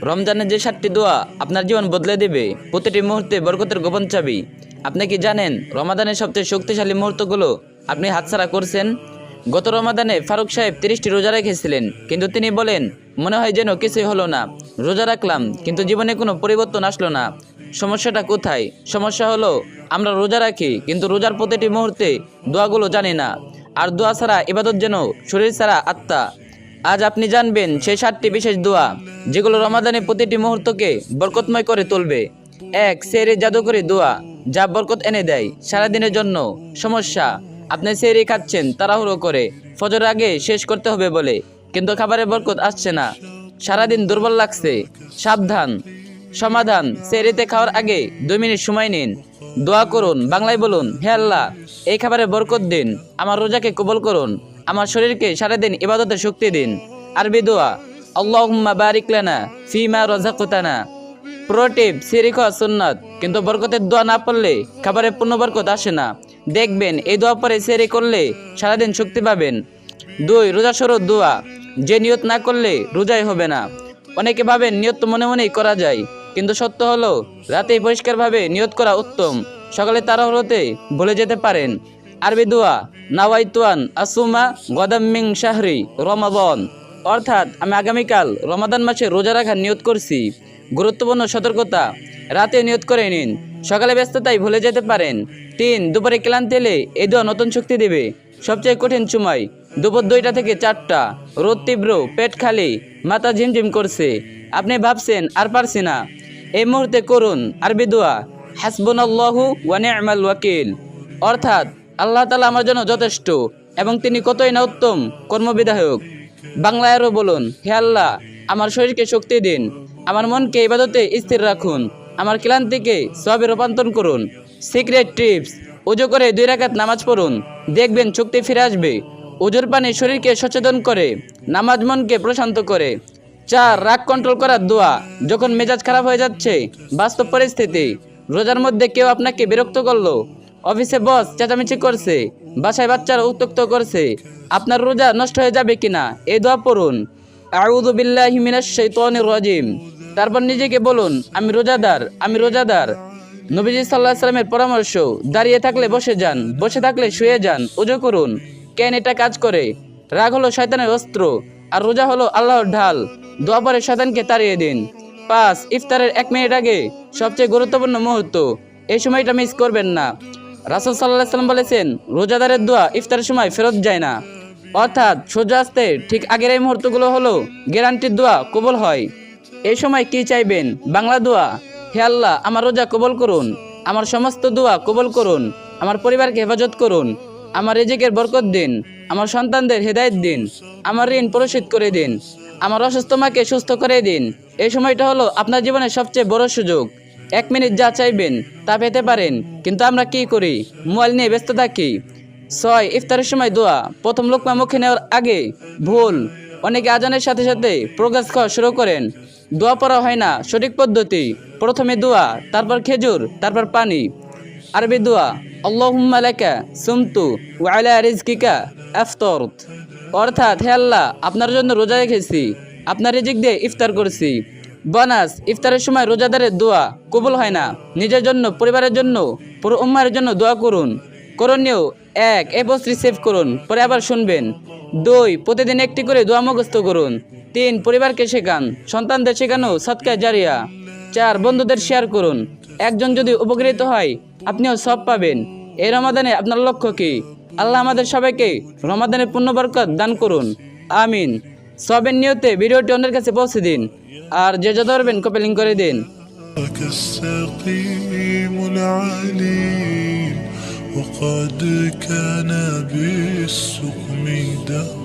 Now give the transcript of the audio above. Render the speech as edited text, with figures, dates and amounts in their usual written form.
রমজানের যে 7টি দোয়া আপনার জীবন বদলে দেবে, প্রতিটি মুহূর্তে বরকতের গোপন চাবি। আপনি কি জানেন রমাদানের সবচেয়ে শক্তিশালী মুহূর্তগুলো আপনি হাতছাড়া করছেন? গত রমাদানে ফারুক সাহেব 30টি রোজা রেখেছিলেন, কিন্তু তিনি বলেন, মনে হয় যেন কিছুই হলো না। রোজা রাখলাম কিন্তু জীবনে কোনো পরিবর্তন আসলো না। সমস্যাটা কোথায়? সমস্যা হলো আমরা রোজা রাখি কিন্তু রোজার প্রতিটি মুহূর্তে দোয়াগুলো জানি না। আর দোয়া ছাড়া ইবাদত যেন শরীর ছাড়া আত্মা। আজ আপনি জানবেন সেই 7টি বিশেষ দোয়া যেগুলো রমাদানের প্রতিটি মুহূর্তকে বরকতময় করে তুলবে। 1. সেহরি জাদুকরী দোয়া, যা বরকত এনে দেয় সারাদিনের জন্য। সমস্যা, আপনি সেহরি খাচ্ছেন তাড়াহুড়ো করে, ফজর আগে শেষ করতে হবে বলে, কিন্তু খাবারের বরকত আসছে না। সারাদিন দুর্বল লাগছে। সাবধান। সমাধান, সেহরিতে খাওয়ার আগে 2 মিনিট সময় নিন। দোয়া করুন, বাংলায় বলুন, হে আল্লাহ, এই খাবারে বরকত দিন, আমার রোজাকে কবুল করুন, আমার শরীরকে সারাদিন ইবাদতের শক্তি দিন। আরবি দোয়া, আল্লাহুম্মা বারিক লানা ফিমা রাযাকতানা। প্রো টিপ, সেহরি খাওয়া সুন্নাত, কিন্তু বরকতের দোয়া না পড়লে খাবারের পূর্ণ বরকত আসে না। দেখবেন এই দোয়া পরে সেহরি করলে সারাদিন শক্তি পাবেন। 2. রোজা শুরুর দোয়া, যে নিয়ত না করলে রোজাই হবে না। অনেকে ভাবেন নিয়ত তো মনে মনেই করা যায়, কিন্তু সত্য হলো রাতেই পরিষ্কারভাবে নিয়ত করা উত্তম। সকালে তাড়াহুড়োতে ভুলে যেতে পারেন। আরবি দোয়া, নাওয়াইতুয়ান আসুমা গদাম মিন শাহরি রমাদান, অর্থাৎ আমি আগামীকাল রমাদান মাসে রোজা রাখার নিয়ত করছি। গুরুত্বপূর্ণ সতর্কতা, রাতে নিয়ত করে নিন, সকালে ব্যস্ততায় ভুলে যেতে পারেন। 3. দুপুরে ক্লান্তি এলে এই দোয়া নতুন শক্তি দেবে। সবচেয়ে কঠিন সময় দুপুর 2টা থেকে 4টা, রোদ তীব্র, পেট খালি, মাথা ঝিমঝিম করছে, আপনি ভাবছেন আর পারছি না। এই মুহূর্তে করুন আরবি দোয়া, হাসবুনাল্লাহু ওয়া নি'মাল ওয়াকিল, অর্থাৎ আল্লাহ তাআলা আমার জন্য যথেষ্ট এবং তিনি কতই না উত্তম কর্মবিধায়ক। বাংলায় আরও বলুন, হে আল্লাহ, আমার শরীরকে শক্তি দিন, আমার মনকে ইবাদতে স্থির রাখুন, আমার ক্লান্তিকে সওয়াবে রূপান্তর করুন। সিক্রেট টিপস, ওযু করে 2 রাকাত নামাজ পড়ুন, দেখবেন শক্তি ফিরে আসবে। ওযুর পানি শরীরকে সচেতন করে, নামাজ মনকে প্রশান্ত করে। 4. রাগ কন্ট্রোল করার দোয়া, যখন মেজাজ খারাপ হয়ে যাচ্ছে, বাস্তব পরিস্থিতি, রোজার মধ্যে কেউ আপনাকে বিরক্ত করলো, অফিসে বস চেঁচামেচি করছে, বাসায় বাচ্চারা উত্ত্যক্ত করছে, আপনার রোজা নষ্ট হয়ে যাবে কিনা এই দোয়া পড়ুন, আউযু বিল্লাহি মিনাশ শাইতানির রাজিম। তারপর নিজেকে বলুন, আমি রোজাদার, আমি রোজাদার। নবীজি সাল্লাল্লাহু আলাইহি সাল্লামের পরামর্শ, দাঁড়িয়ে থাকলে বসে যান, বসে থাকলে শুয়ে যান, ওযু করুন। কেন এটা কাজ করে? রাগ হলো শয়তানের অস্ত্র, আর রোজা হলো আল্লাহর ঢাল। দোয়া পরে শয়তানকে তাড়িয়ে দিন। 5. ইফতারের 1 মিনিট আগে সবচেয়ে গুরুত্বপূর্ণ মুহূর্ত, এই সময়টা মিস করবেন না। রাসূল সাল্লাল্লাহু আলাইহি সাল্লাম বলেছেন, রোজাদারের দোয়া ইফতারের সময় ফেরত যায় না, অর্থাৎ সূর্য আসতে ঠিক আগের এই মুহূর্তগুলো হলো গ্যারান্টির দোয়া কবুল হয়। এই সময় কি চাইবেন? বাংলা দোয়া, হে আল্লাহ, আমার রোজা কবুল করুন, আমার সমস্ত দোয়া কবুল করুন, আমার পরিবারকে হেফাজত করুন, আমার রিজিকের বরকত দিন, আমার সন্তানদের হেদায়েত দিন, আমার ঋণ পরিশোধ করে দিন, আমার অসুস্থ মাকে সুস্থ করে দিন। এই সময়টা হলো আপনার জীবনের সবচেয়ে বড় সুযোগ। 1 মিনিট যা চাইবেন তা পেতে পারেন, কিন্তু আমরা কি করি? মোবাইল নিয়ে ব্যস্ত থাকি। 6. ইফতারের সময় দোয়া, প্রথম লোকমা মুখে নেওয়ার আগে ভুল। অনেকে আজানের সাথে সাথে প্রোগ্রেস খাওয়া শুরু করেন। দোয়া পড়া হয় না সঠিক পদ্ধতি, প্রথমে দোয়া, তারপর খেজুর, তারপর পানি। আরবি দোয়া, আল্লাহুম্মা লাকা সুমতু ওয়া আলা রিজকিকা আফতারত, অর্থাৎ হে আল্লাহ, আপনার জন্য রোজা রেখেছি, আপনার রিজিক দিয়ে ইফতার করছি। বোনাস, ইফতারের সময় রোজাদারের দোয়া কবুল হয় না। নিজের জন্য, পরিবারের জন্য, পুরো উম্মার জন্য দোয়া করুন। করণীয়: 1. এই বস্ত্রী সেভ করুন, পরে আবার শুনবেন। 2. প্রতিদিন একটি করে দোয়া মুখস্থ করুন। 3. পরিবারকে শেখান, সন্তানদের শেখানো সদকায়ে জারিয়া। 4. বন্ধুদের শেয়ার করুন, একজন যদি উপকৃত হয় আপনিও সব পাবেন। এই রমাদানে আপনার লক্ষ্য কি? আল্লাহ আমাদের সবাইকে রমাদানের পূর্ণ বরকত দান করুন, আমিন। সবের নিয়তে ভিডিওটি অন্যের কাছে পৌঁছে দিন, আর যে যত পারবেন কপি লিংক করে দিন। كالسقيم العليل وقد كان بالسقم دهر